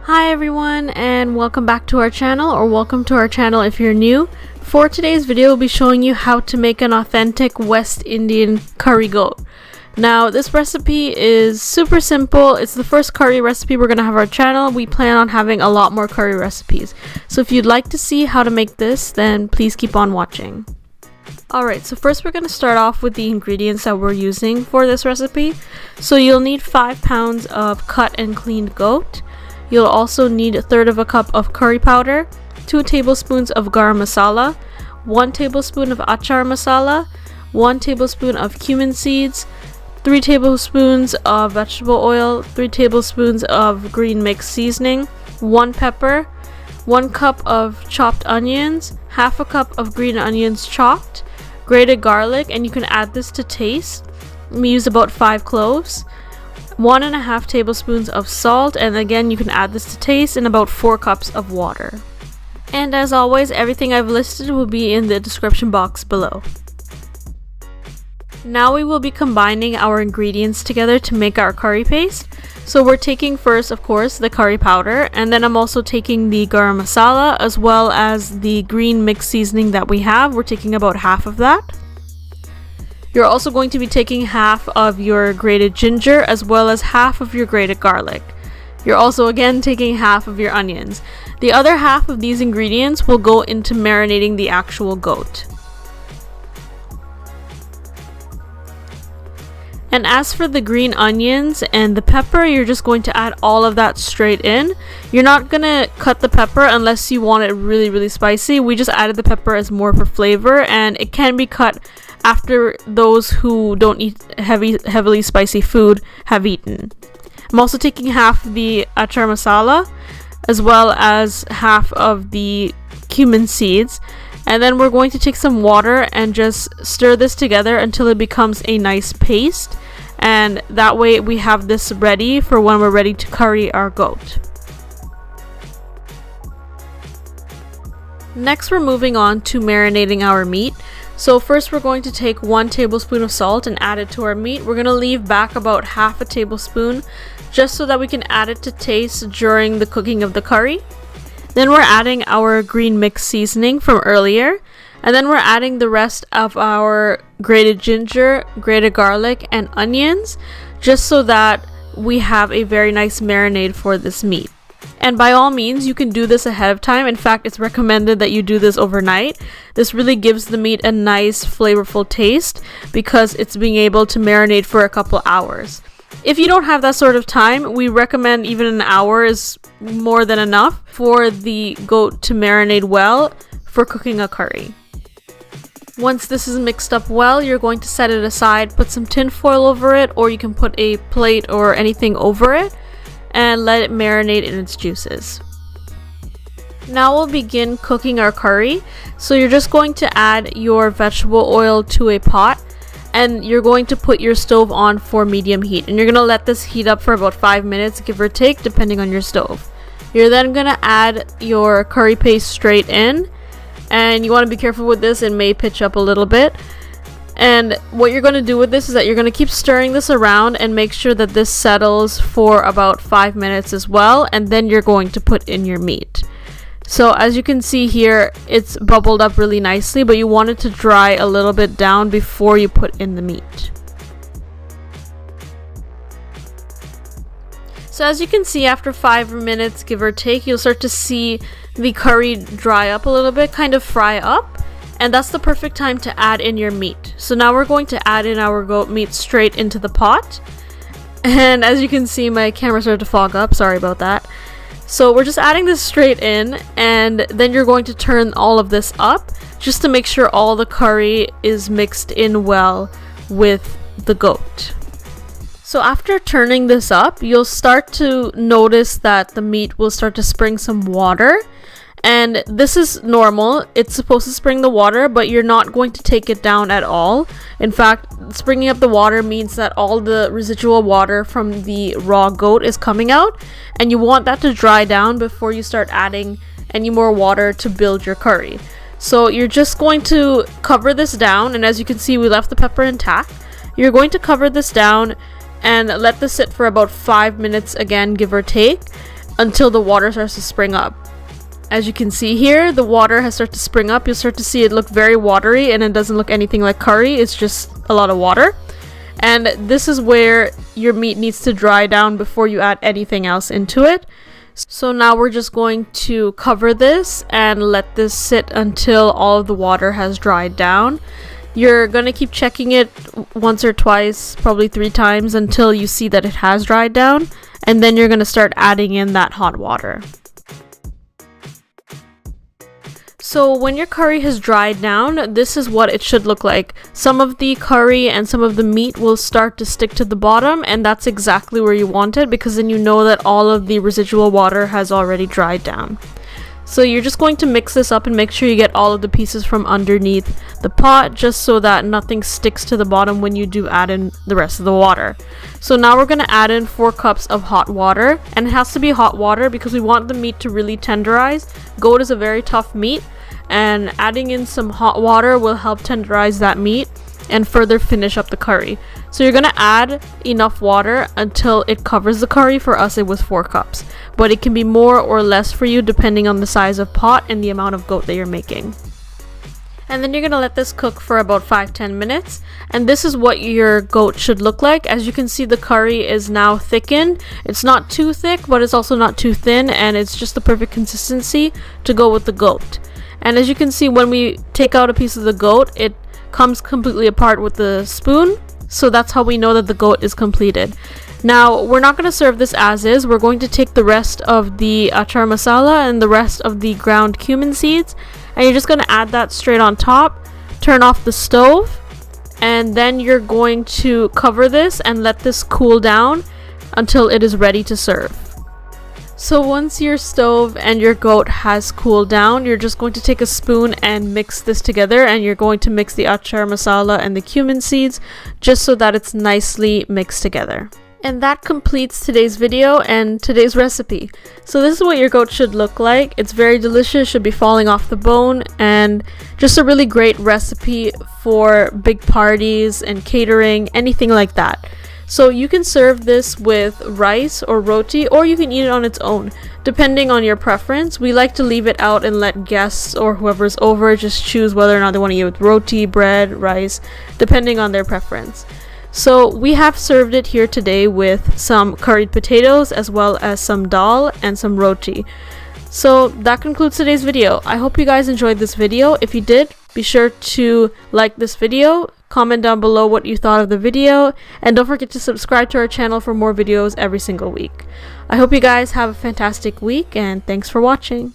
Hi everyone, and welcome back to our channel, or welcome to our channel if you're new. For today's video, we'll be showing you how to make an authentic West Indian curry goat. Now, this recipe is super simple. It's the first curry recipe we're going to have on our channel. We plan on having a lot more curry recipes. So if you'd like to see how to make this, then please keep on watching. Alright, so first we're going to start off with the ingredients that we're using for this recipe. So you'll need 5 pounds of cut and cleaned goat. You'll also need 1/3 cup of curry powder, 2 tablespoons of garam masala, 1 tablespoon of achar masala, 1 tablespoon of cumin seeds, 3 tablespoons of vegetable oil, 3 tablespoons of green mix seasoning, 1 pepper, 1 cup of chopped onions, half a cup of green onions chopped, grated garlic, and you can add this to taste. We use about 5 cloves, 1.5 tablespoons of salt, and again you can add this to taste, and about 4 cups of water. And as always, everything I've listed will be in the description box below. Now we will be combining our ingredients together to make our curry paste. So we're taking first, of course, the curry powder, and then I'm also taking the garam masala as well as the green mix seasoning that we have. We're taking about half of that. You're also going to be taking half of your grated ginger as well as half of your grated garlic. You're also again taking half of your onions. The other half of these ingredients will go into marinating the actual goat. And as for the green onions and the pepper, you're just going to add all of that straight in. You're not going to cut the pepper unless you want it really spicy. We just added the pepper as more for flavor, and it can be cut after those who don't eat heavily spicy food have eaten. I'm also taking half the achar masala as well as half of the cumin seeds. And then we're going to take some water and just stir this together until it becomes a nice paste. And that way we have this ready for when we're ready to curry our goat. Next, we're moving on to marinating our meat. So first we're going to take 1 tablespoon of salt and add it to our meat. We're going to leave back about half a tablespoon just so that we can add it to taste during the cooking of the curry. Then we're adding our green mix seasoning from earlier, and then we're adding the rest of our grated ginger, grated garlic, and onions, just so that we have a very nice marinade for this meat. And by all means, you can do this ahead of time. In fact, it's recommended that you do this overnight. This really gives the meat a nice flavorful taste because it's being able to marinate for a couple hours. If you don't have that sort of time, we recommend even an hour is more than enough for the goat to marinate well for cooking a curry. Once this is mixed up well, you're going to set it aside, put some tin foil over it, or you can put a plate or anything over it and let it marinate in its juices. Now we'll begin cooking our curry. So you're just going to add your vegetable oil to a pot, and you're going to put your stove on for medium heat, and you're going to let this heat up for about 5 minutes, give or take, depending on your stove. You're then going to add your curry paste straight in, and you want to be careful with this. It may pitch up a little bit. And what you're going to do with this is that you're going to keep stirring this around and make sure that this settles for about 5 minutes as well, and then you're going to put in your meat. So as you can see here, it's bubbled up really nicely, but you want it to dry a little bit down before you put in the meat. So as you can see, after 5 minutes, give or take, you'll start to see the curry dry up a little bit, kind of fry up, and that's the perfect time to add in your meat. So now we're going to add in our goat meat straight into the pot. And as you can see, my camera started to fog up, sorry about that. So we're just adding this straight in, and then you're going to turn all of this up just to make sure all the curry is mixed in well with the goat. So after turning this up, you'll start to notice that the meat will start to spring some water. And this is normal. It's supposed to spring the water, but you're not going to take it down at all. In fact, springing up the water means that all the residual water from the raw goat is coming out, and you want that to dry down before you start adding any more water to build your curry. So you're just going to cover this down, and as you can see, we left the pepper intact. You're going to cover this down and let this sit for about 5 minutes again, give or take, until the water starts to spring up. As you can see here, the water has started to spring up. You'll start to see it look very watery, and it doesn't look anything like curry. It's just a lot of water. And this is where your meat needs to dry down before you add anything else into it. So now we're just going to cover this and let this sit until all of the water has dried down. You're going to keep checking it once or twice, probably 3 times, until you see that it has dried down. And then you're going to start adding in that hot water. So when your curry has dried down, this is what it should look like. Some of the curry and some of the meat will start to stick to the bottom, and that's exactly where you want it, because then you know that all of the residual water has already dried down. So you're just going to mix this up and make sure you get all of the pieces from underneath the pot, just so that nothing sticks to the bottom when you do add in the rest of the water. So now we're going to add in 4 cups of hot water, and it has to be hot water because we want the meat to really tenderize. Goat is a very tough meat, and adding in some hot water will help tenderize that meat and further finish up the curry. So you're going to add enough water until it covers the curry. For us it was 4 cups, but it can be more or less for you depending on the size of pot and the amount of goat that you're making. And then you're going to let this cook for about 5-10 minutes, and this is what your goat should look like. As you can see, the curry is now thickened. It's not too thick, but it's also not too thin, and it's just the perfect consistency to go with the goat. And as you can see, when we take out a piece of the goat, it comes completely apart with the spoon, so that's how we know that the goat is completed. Now, we're not going to serve this as is. We're going to take the rest of the Achar masala and the rest of the ground cumin seeds, and you're just going to add that straight on top, turn off the stove, and then you're going to cover this and let this cool down until it is ready to serve. So once your stove and your goat has cooled down, you're just going to take a spoon and mix this together, and you're going to mix the achar masala and the cumin seeds just so that it's nicely mixed together. And that completes today's video and today's recipe. So this is what your goat should look like. It's very delicious, should be falling off the bone, and just a really great recipe for big parties and catering, anything like that. So you can serve this with rice or roti, or you can eat it on its own, depending on your preference. We like to leave it out and let guests or whoever's over just choose whether or not they want to eat it with roti, bread, rice, depending on their preference. So we have served it here today with some curried potatoes as well as some dal and some roti. So that concludes today's video. I hope you guys enjoyed this video. If you did, be sure to like this video, comment down below what you thought of the video, and don't forget to subscribe to our channel for more videos every single week. I hope you guys have a fantastic week, and thanks for watching.